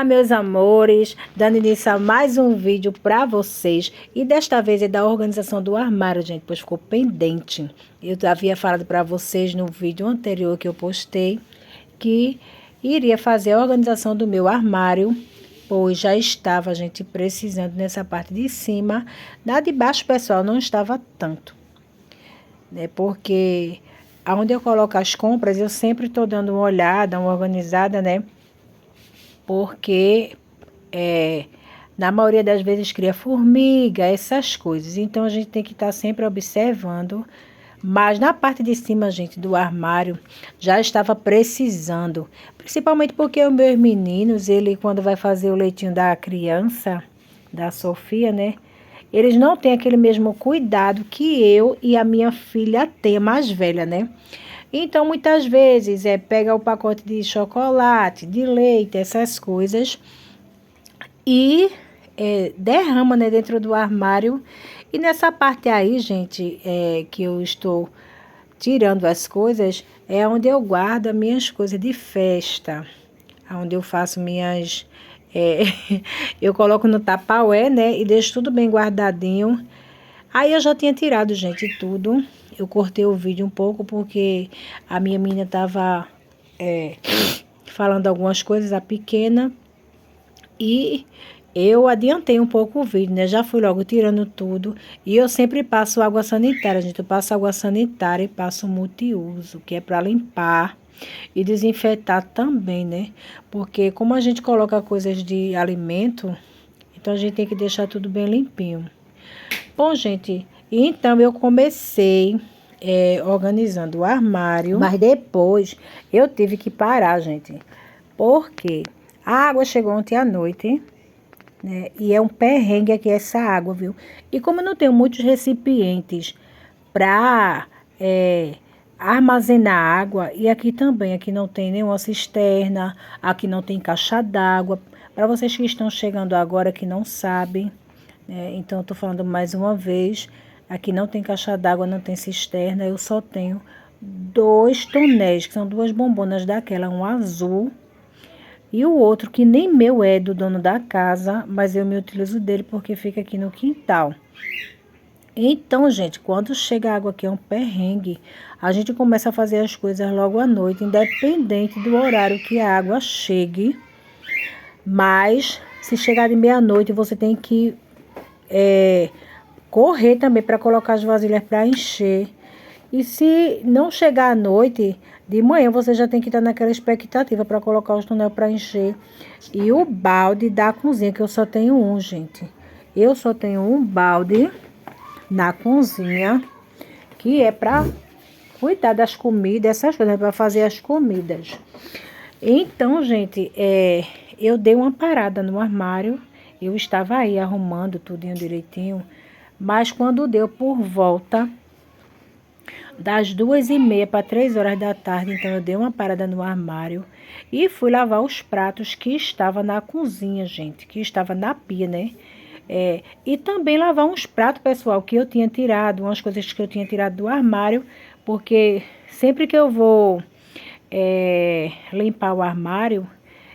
Olá, meus amores, dando início a mais um vídeo para vocês, e desta vez é da organização do armário, gente, pois ficou pendente. Eu havia falado para vocês no vídeo anterior que eu postei que iria fazer a organização do meu armário, pois já estava, gente, precisando nessa parte de cima. Na de baixo, pessoal, não estava tanto, né, porque aonde eu coloco as compras, eu sempre estou dando uma olhada, uma organizada, né, porque na maioria das vezes cria formiga, essas coisas. Então a gente tem que estar sempre observando. Mas na parte de cima, gente, do armário, já estava precisando. Principalmente porque os meus meninos, ele quando vai fazer o leitinho da criança, da Sofia, né? Eles não têm aquele mesmo cuidado que eu e a minha filha tem, a mais velha, né? Então, muitas vezes, pega o pacote de chocolate, de leite, essas coisas, e derrama, né, dentro do armário. E nessa parte aí, gente, que eu estou tirando as coisas, é onde eu guardo as minhas coisas de festa, onde eu faço minhas... eu coloco no Tupperware, né, e deixo tudo bem guardadinho. Aí eu já tinha tirado, gente, tudo. Eu cortei o vídeo um pouco porque a minha menina estava falando algumas coisas, a pequena, e eu adiantei um pouco o vídeo, né? Já fui logo tirando tudo. E eu sempre passo água sanitária, gente. Eu passo água sanitária e passo multiuso, que é para limpar e desinfetar também, né? Porque como a gente coloca coisas de alimento, então a gente tem que deixar tudo bem limpinho. Bom, gente, então eu comecei organizando o armário, mas depois eu tive que parar, gente, porque a água chegou ontem à noite, né? E é um perrengue aqui essa água, viu? E como eu não tenho muitos recipientes para armazenar água, e aqui também, aqui não tem nenhuma cisterna, aqui não tem caixa d'água. Para vocês que estão chegando agora que não sabem, então eu tô falando mais uma vez, aqui não tem caixa d'água, não tem cisterna, eu só tenho 2 tonéis, que são 2 bombonas daquela, um azul e o outro que nem meu é do dono da casa, mas eu me utilizo dele porque fica aqui no quintal. Então, gente, quando chega a água aqui é um perrengue, a gente começa a fazer as coisas logo à noite, independente do horário que a água chegue. Mas se chegar de meia-noite, você tem que correr também para colocar as vasilhas para encher. E se não chegar à noite, de manhã você já tem que estar naquela expectativa para colocar os tonel para encher. E o balde da cozinha, que eu só tenho um, gente. Eu só tenho um balde na cozinha, que é para cuidar das comidas, essas coisas, para fazer as comidas. Então, gente, eu dei uma parada no armário. Eu estava aí arrumando tudinho direitinho. Mas quando deu por volta das 2h30 para 3h da tarde, então eu dei uma parada no armário e fui lavar os pratos que estavam na cozinha, gente, que estava na pia, né? E também lavar uns pratos, pessoal, que eu tinha tirado, umas coisas que eu tinha tirado do armário, porque sempre que eu vou limpar o armário,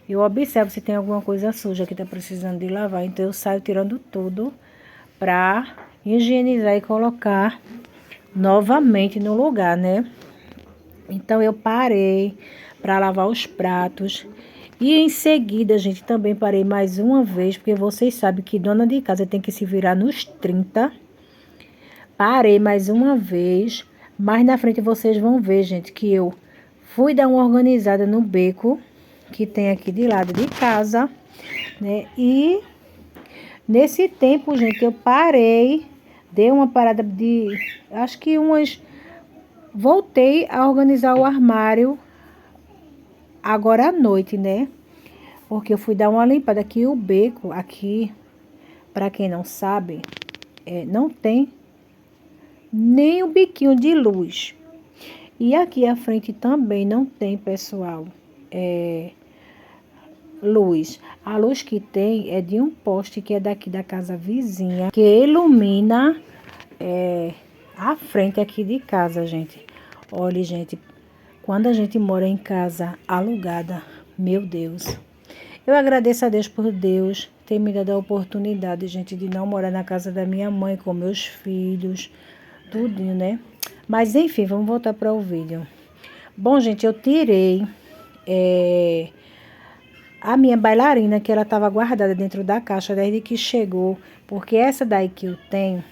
eu observo se tem alguma coisa suja que tá precisando de lavar, então eu saio tirando tudo para higienizar e colocar novamente no lugar, né? Então eu parei para lavar os pratos e em seguida, gente, também parei mais uma vez, porque vocês sabem que dona de casa tem que se virar nos 30. Parei mais uma vez, mas na frente vocês vão ver, gente, que eu fui dar uma organizada no beco que tem aqui de lado de casa, né? E nesse tempo, gente, eu parei, dei uma parada de, acho que voltei a organizar o armário agora à noite, né? Porque eu fui dar uma limpada aqui, o beco aqui, para quem não sabe, não tem nem o biquinho de luz. E aqui à frente também não tem, pessoal, luz. A luz que tem é de um poste que é daqui da casa vizinha, que ilumina a frente aqui de casa, gente. Olha, gente, quando a gente mora em casa alugada, meu Deus, Eu agradeço a Deus por Deus ter me dado a oportunidade, gente, de não morar na casa da minha mãe com meus filhos, tudinho, né? Mas enfim, vamos voltar para o vídeo. Bom, gente, eu tirei a minha bailarina, que ela estava guardada dentro da caixa desde que chegou, porque essa daí que eu tenho,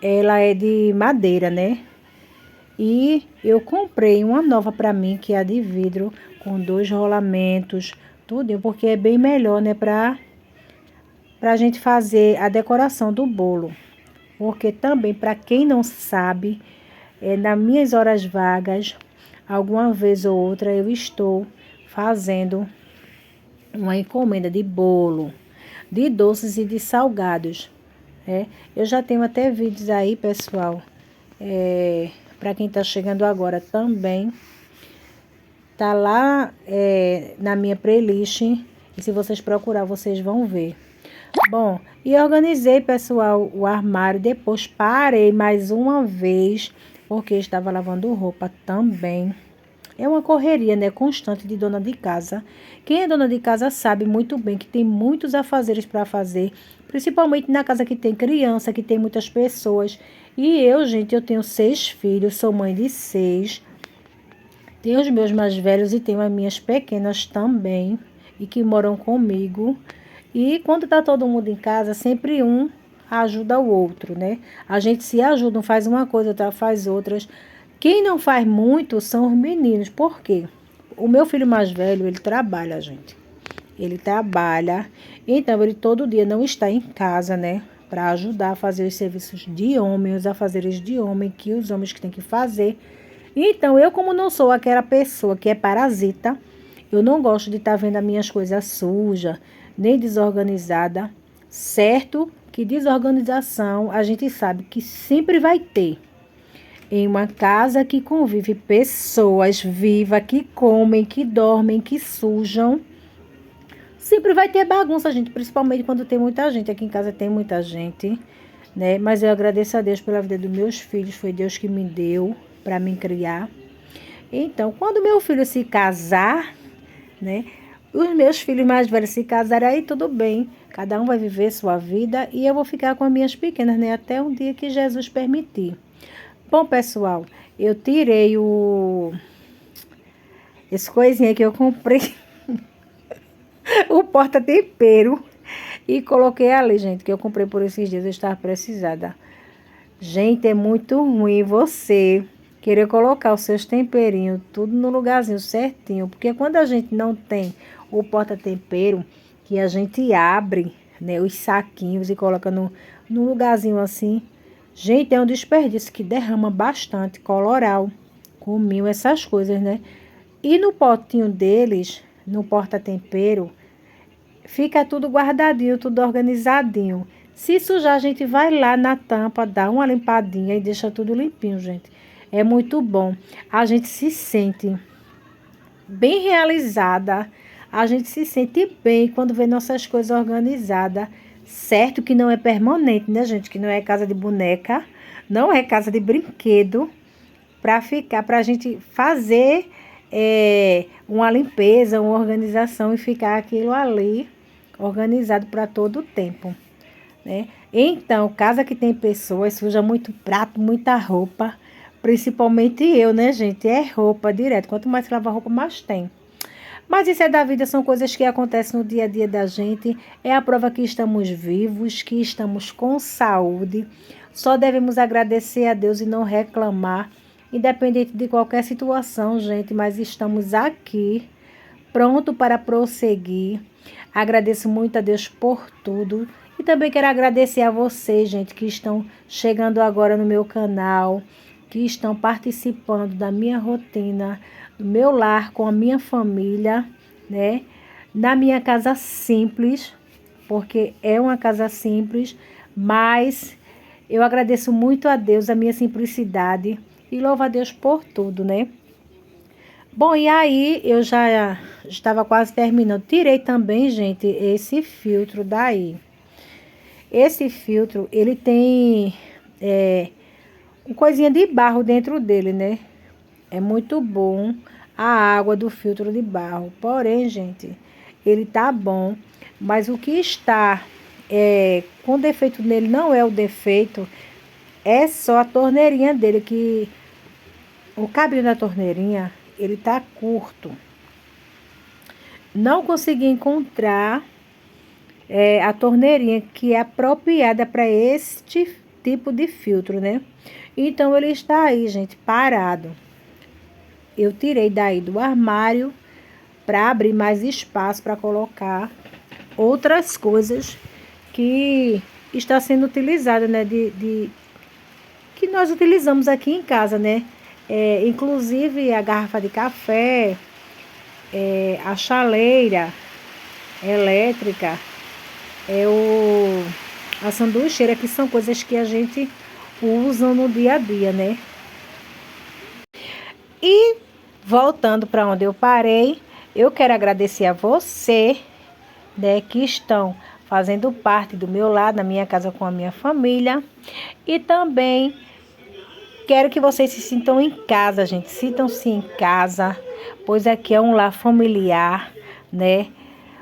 ela é de madeira, né? E eu comprei uma nova para mim, que é a de vidro, com 2 rolamentos, tudo, porque é bem melhor, né, para a gente fazer a decoração do bolo. Porque também, para quem não sabe, nas minhas horas vagas, alguma vez ou outra, eu estou fazendo uma encomenda de bolo, de doces e de salgados. Eu já tenho até vídeos aí, pessoal, para quem está chegando agora também. Tá lá na minha playlist, e se vocês procurar, vocês vão ver. Bom, e organizei, pessoal, o armário. Depois parei mais uma vez, porque estava lavando roupa também. É uma correria, né, constante de dona de casa. Quem é dona de casa sabe muito bem que tem muitos afazeres para fazer, principalmente na casa que tem criança, que tem muitas pessoas. E eu, gente, eu tenho 6 filhos, sou mãe de 6. Tenho os meus mais velhos e tenho as minhas pequenas também, e que moram comigo. E quando tá todo mundo em casa, sempre um ajuda o outro, né? A gente se ajuda, um faz uma coisa, outra faz outras. Quem não faz muito são os meninos. Por quê? O meu filho mais velho, ele trabalha, gente. Ele trabalha, então ele todo dia não está em casa, né? Para ajudar a fazer os serviços de homem, os afazeres de homem, que os homens que têm que fazer. Então, eu como não sou aquela pessoa que é parasita, eu não gosto de estar vendo as minhas coisas sujas, nem desorganizada. Certo que desorganização a gente sabe que sempre vai ter. Em uma casa que convive pessoas vivas, que comem, que dormem, que sujam, sempre vai ter bagunça, gente, principalmente quando tem muita gente. Aqui em casa tem muita gente, né? Mas eu agradeço a Deus pela vida dos meus filhos, foi Deus que me deu para me criar. Então, quando meu filho se casar, né? Os meus filhos mais velhos se casarem, aí tudo bem. Cada um vai viver sua vida e eu vou ficar com as minhas pequenas, né? Até um dia que Jesus permitir. Bom, pessoal, eu tirei esse coisinha que eu comprei, o porta-tempero, e coloquei ali, gente, que eu comprei por esses dias, eu estava precisada. Gente, é muito ruim você querer colocar os seus temperinhos tudo no lugarzinho certinho, porque quando a gente não tem o porta-tempero, que a gente abre, né, os saquinhos e coloca no lugarzinho assim, gente, é um desperdício que derrama bastante coloral, cominho, essas coisas, né? E no potinho deles, no porta-tempero, fica tudo guardadinho, tudo organizadinho. Se sujar, a gente vai lá na tampa, dá uma limpadinha e deixa tudo limpinho, gente. É muito bom. A gente se sente bem realizada. A gente se sente bem quando vê nossas coisas organizadas. Certo que não é permanente, né, gente? Que não é casa de boneca, não é casa de brinquedo. Para a gente fazer uma limpeza, uma organização e ficar aquilo ali organizado para todo o tempo, né? Então, casa que tem pessoas, suja muito prato, muita roupa, principalmente eu, né, gente? É roupa direto. Quanto mais lava roupa, mais tem. Mas isso é da vida, são coisas que acontecem no dia a dia da gente. É a prova que estamos vivos, que estamos com saúde. Só devemos agradecer a Deus e não reclamar, independente de qualquer situação, gente. Mas estamos aqui, pronto para prosseguir. Agradeço muito a Deus por tudo. E também quero agradecer a vocês, gente, que estão chegando agora no meu canal, que estão participando da minha rotina, do meu lar com a minha família, né? Na minha casa simples, porque é uma casa simples, mas eu agradeço muito a Deus a minha simplicidade e louvo a Deus por tudo, né? Bom, e aí eu já estava quase terminando. Tirei também, gente, esse filtro daí. Esse filtro, ele tem uma coisinha de barro dentro dele, né? É muito bom a água do filtro de barro. Porém, gente, ele tá bom, mas o que está com defeito nele não é o defeito, é só a torneirinha dele, que o cabinho da torneirinha, ele tá curto. Não consegui encontrar a torneirinha que é apropriada para este tipo de filtro, né? Então, ele está aí, gente, parado. Eu tirei daí do armário para abrir mais espaço para colocar outras coisas que está sendo utilizada, né? Que nós utilizamos aqui em casa, né? Inclusive a garrafa de café, a chaleira elétrica, a sanduicheira, que são coisas que a gente usa no dia a dia, né? E voltando para onde eu parei, eu quero agradecer a você, né, que estão fazendo parte do meu lar, da minha casa com a minha família. E também quero que vocês se sintam em casa, gente. Sintam-se em casa, pois aqui é um lar familiar, né?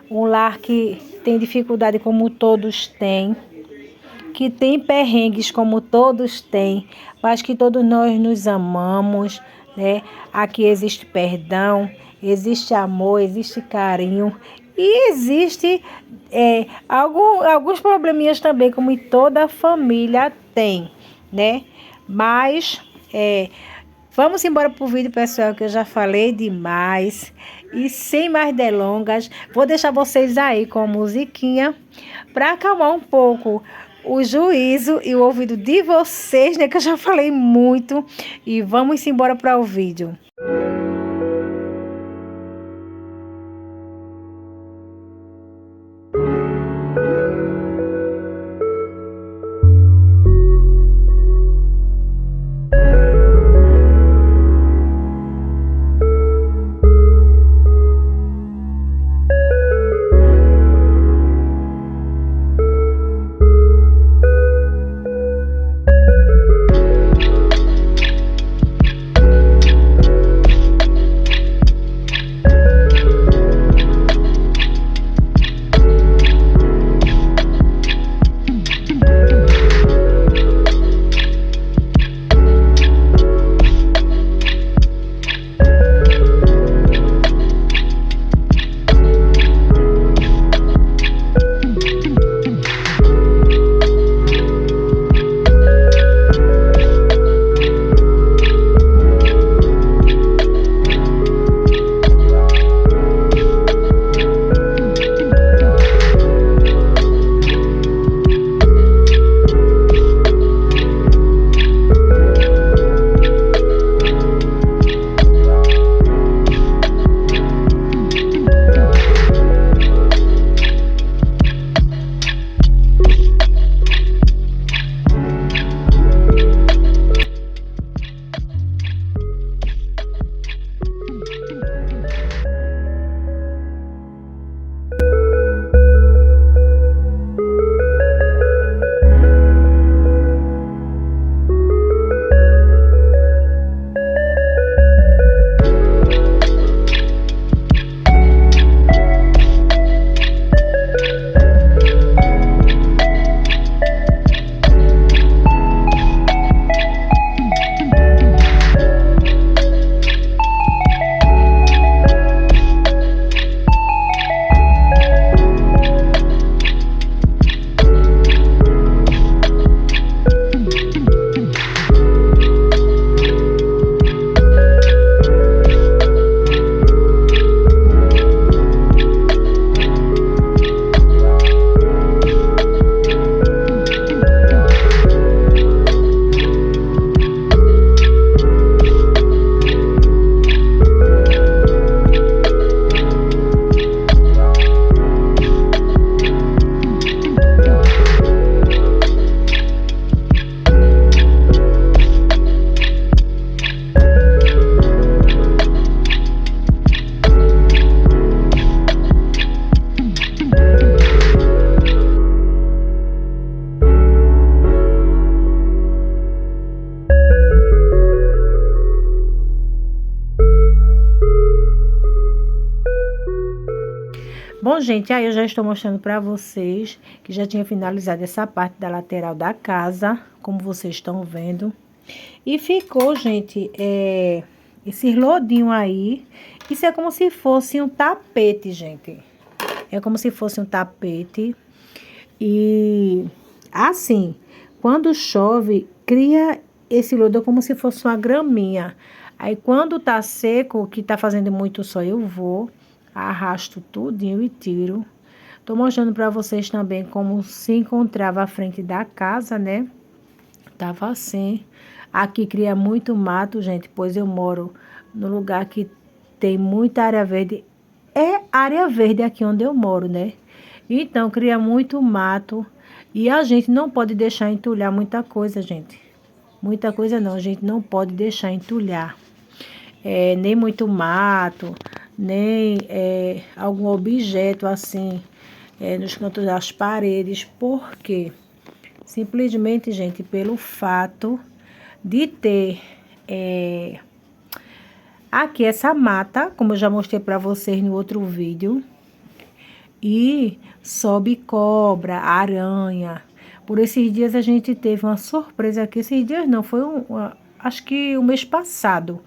Um lar que tem dificuldade como todos têm, que tem perrengues como todos têm, mas que todos nós nos amamos, né? Aqui existe perdão, existe amor, existe carinho e existe alguns probleminhas também, como em toda família tem, né? Mas vamos embora pro vídeo, pessoal, que eu já falei demais. E sem mais delongas, vou deixar vocês aí com a musiquinha para acalmar um pouco o juízo e o ouvido de vocês, né? Que eu já falei muito. E vamos embora para o vídeo. Bom, gente, aí eu já estou mostrando para vocês que já tinha finalizado essa parte da lateral da casa, como vocês estão vendo. E ficou, gente, esse lodinho aí. Isso é como se fosse um tapete, gente. É como se fosse um tapete. E assim, quando chove, cria esse lodo como se fosse uma graminha. Aí quando tá seco, que tá fazendo muito sol, eu vou, arrasto tudinho e tiro. Tô mostrando para vocês também como se encontrava à frente da casa, né? Tava assim. Aqui cria muito mato, gente, pois eu moro no lugar que tem muita área verde. É área verde aqui onde eu moro, né? Então, cria muito mato. E a gente não pode deixar entulhar muita coisa, gente. Muita coisa não, a gente não pode deixar entulhar. Nem muito mato, nem algum objeto assim, nos cantos das paredes. Por quê? Simplesmente, gente, pelo fato de ter aqui essa mata, como eu já mostrei para vocês no outro vídeo, e sobe cobra, aranha. Por esses dias a gente teve uma surpresa aqui. Esses dias não, foi acho que o mês passado.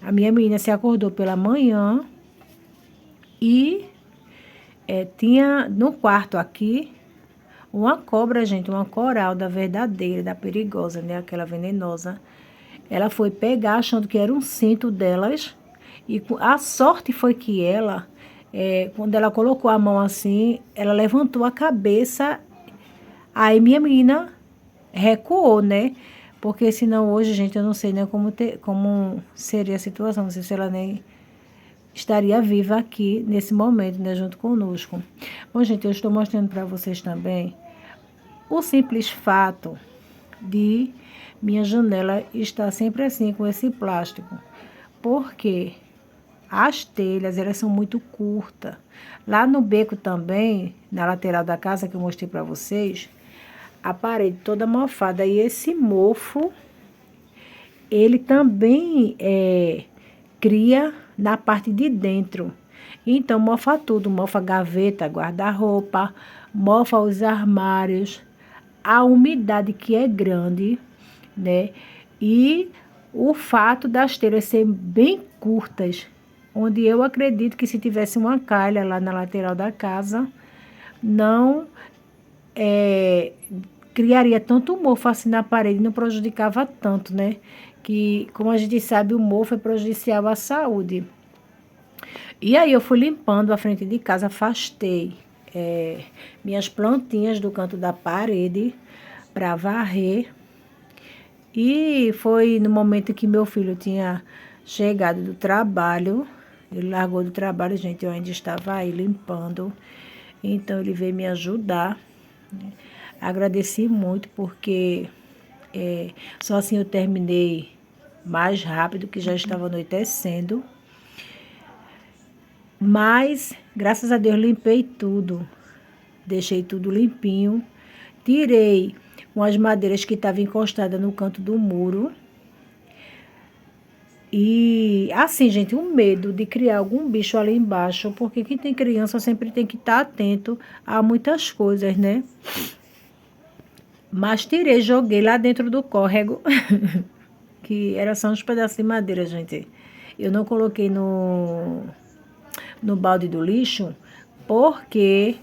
A minha menina se acordou pela manhã e tinha no quarto aqui uma cobra, gente, uma coralda verdadeira, da perigosa, né? Aquela venenosa. Ela foi pegar achando que era um cinto delas. E a sorte foi que ela, quando ela colocou a mão assim, ela levantou a cabeça. Aí minha menina recuou, né? Porque senão hoje, gente, eu não sei nem como seria a situação. Não sei se ela nem estaria viva aqui nesse momento, né? Junto conosco. Bom, gente, eu estou mostrando para vocês também o simples fato de minha janela estar sempre assim, com esse plástico. Porque as telhas, elas são muito curtas. Lá no beco também, na lateral da casa que eu mostrei para vocês, a parede toda mofada. E esse mofo, ele também cria na parte de dentro. Então, mofa tudo. Mofa gaveta, guarda-roupa, mofa os armários. A umidade que é grande, né? E o fato das telhas serem bem curtas, onde eu acredito que se tivesse uma calha lá na lateral da casa, não criaria tanto mofo assim na parede, não prejudicava tanto, né? Que, como a gente sabe, o mofo é prejudicial à saúde. E aí eu fui limpando a frente de casa, afastei minhas plantinhas do canto da parede para varrer. E foi no momento que meu filho tinha chegado do trabalho. Ele largou do trabalho, gente, eu ainda estava aí limpando. Então ele veio me ajudar, né? Agradeci muito porque só assim eu terminei mais rápido, que já estava anoitecendo. Mas, graças a Deus, limpei tudo. Deixei tudo limpinho. Tirei umas madeiras que estavam encostadas no canto do muro. E, assim, gente, um medo de criar algum bicho ali embaixo, porque quem tem criança sempre tem que estar atento a muitas coisas, né? Mas tirei, joguei lá dentro do córrego, que era só uns pedaços de madeira, gente. Eu não coloquei no balde do lixo, porque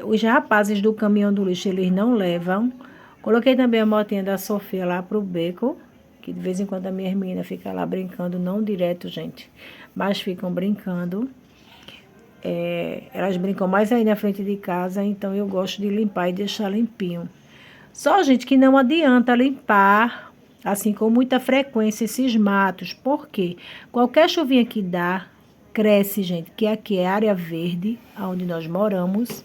os rapazes do caminhão do lixo, eles não levam. Coloquei também a motinha da Sofia lá pro beco, que de vez em quando a minha menina fica lá brincando, não direto, gente, mas ficam brincando. Elas brincam mais aí na frente de casa, então eu gosto de limpar e deixar limpinho. Só, gente, que não adianta limpar, assim, com muita frequência esses matos, porque qualquer chuvinha que dá, cresce, gente, que aqui é área verde, onde nós moramos,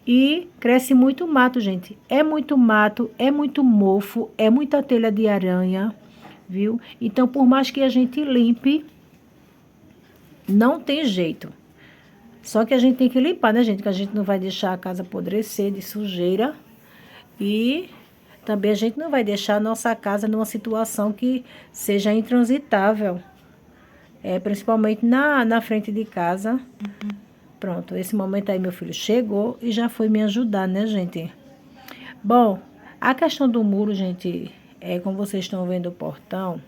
e cresce muito mato, gente. É muito mato, é muito mofo, é muita telha de aranha, viu? Então, por mais que a gente limpe, não tem jeito. Só que a gente tem que limpar, né, gente? Que a gente não vai deixar a casa apodrecer de sujeira. E também a gente não vai deixar a nossa casa numa situação que seja intransitável. principalmente na frente de casa. Pronto, esse momento aí meu filho chegou e já foi me ajudar, né, gente? Bom, a questão do muro, gente, como vocês estão vendo o portão,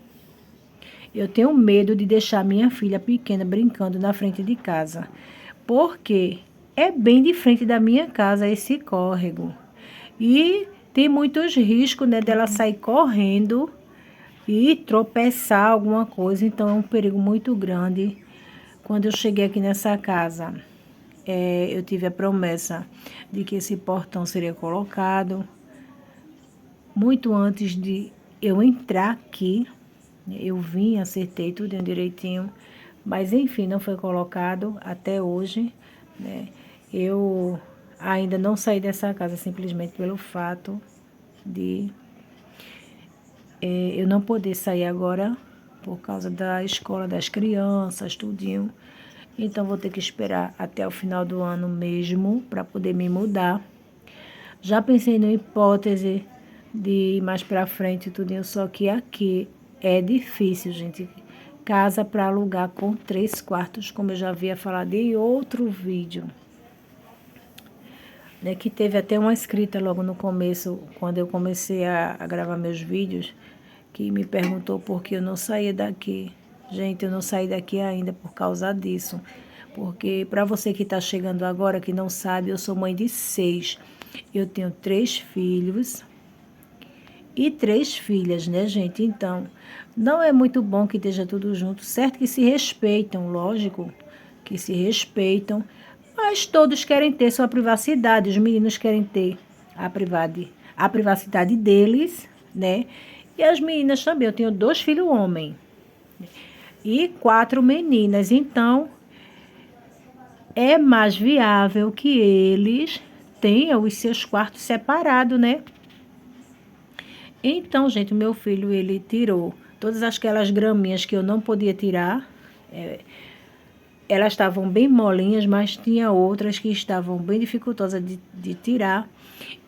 eu tenho medo de deixar minha filha pequena brincando na frente de casa, porque é bem de frente da minha casa esse córrego. E tem muitos riscos, né, dela sair correndo e tropeçar alguma coisa, então é um perigo muito grande. Quando eu cheguei aqui nessa casa, eu tive a promessa de que esse portão seria colocado muito antes de eu entrar aqui. Eu vim, acertei tudo direitinho, mas enfim, não foi colocado até hoje, né? Eu ainda não saí dessa casa simplesmente pelo fato de eu não poder sair agora por causa da escola das crianças, tudinho. Então, vou ter que esperar até o final do ano mesmo para poder me mudar. Já pensei na hipótese de ir mais para frente, tudinho, só que aqui é difícil, gente. Casa para alugar com 3 quartos, como eu já havia falado em outro vídeo. Né, que teve até uma escrita logo no começo, quando eu comecei a gravar meus vídeos, que me perguntou por que eu não saía daqui. Gente, eu não saí daqui ainda por causa disso. Porque, para você que está chegando agora, que não sabe, eu sou mãe de 6. Eu tenho 3 filhos e 3 filhas, né, gente? Então, não é muito bom que esteja tudo junto. Certo que se respeitam, lógico, que se respeitam. Mas todos querem ter sua privacidade. Os meninos querem ter a privacidade deles, né? E as meninas também. Eu tenho 2 filhos homens e 4 meninas. Então, é mais viável que eles tenham os seus quartos separados, né? Então, gente, meu filho, ele tirou todas aquelas graminhas que eu não podia tirar. Elas estavam bem molinhas, mas tinha outras que estavam bem dificultosas de tirar.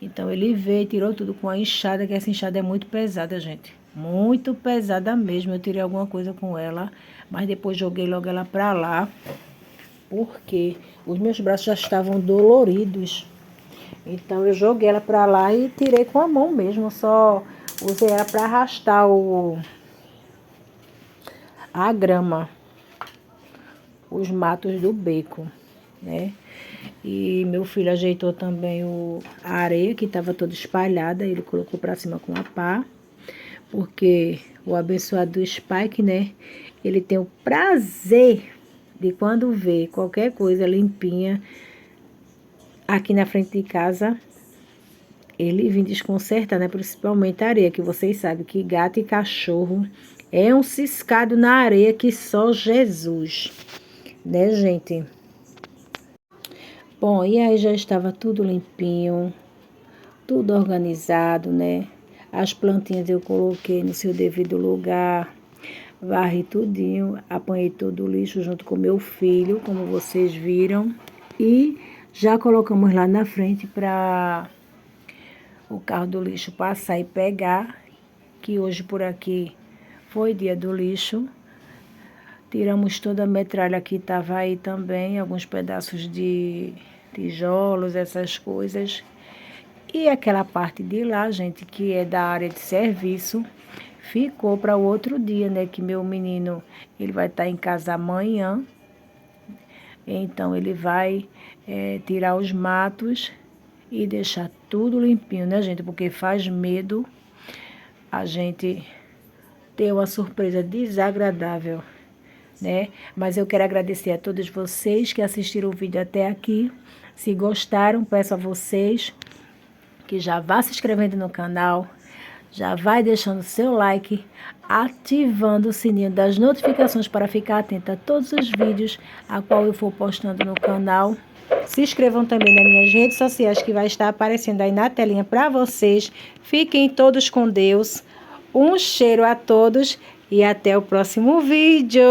Então, ele veio e tirou tudo com a enxada, que essa enxada é muito pesada, gente. Muito pesada mesmo. Eu tirei alguma coisa com ela, mas depois joguei logo ela pra lá, porque os meus braços já estavam doloridos. Então, eu joguei ela pra lá e tirei com a mão mesmo. Só usei ela pra arrastar a grama, os matos do beco, né? E meu filho ajeitou também a areia que estava toda espalhada, ele colocou para cima com a pá, porque o abençoado do Spike, né? Ele tem o prazer de quando vê qualquer coisa limpinha aqui na frente de casa, ele vem desconcertar, né? Principalmente a areia, que vocês sabem que gato e cachorro é um ciscado na areia que só Jesus, né, gente? Bom, e aí já estava tudo limpinho, tudo organizado, né? As plantinhas eu coloquei no seu devido lugar, varri tudinho, apanhei todo o lixo junto com meu filho, como vocês viram. E já colocamos lá na frente para o carro do lixo passar e pegar, que hoje por aqui foi dia do lixo. Tiramos toda a metralha que estava aí também, alguns pedaços de tijolos, essas coisas. E aquela parte de lá, gente, que é da área de serviço, ficou para o outro dia, né? Que meu menino, ele vai estar em casa amanhã. Então, ele vai tirar os matos e deixar tudo limpinho, né, gente? Porque faz medo a gente ter uma surpresa desagradável, né? Mas eu quero agradecer a todos vocês que assistiram o vídeo até aqui. Se gostaram, peço a vocês que já vá se inscrevendo no canal, já vai deixando seu like, ativando o sininho das notificações para ficar atento a todos os vídeos a qual eu for postando no canal. Se inscrevam também nas minhas redes sociais, que vai estar aparecendo aí na telinha para vocês. Fiquem todos com Deus. Um cheiro a todos e até o próximo vídeo.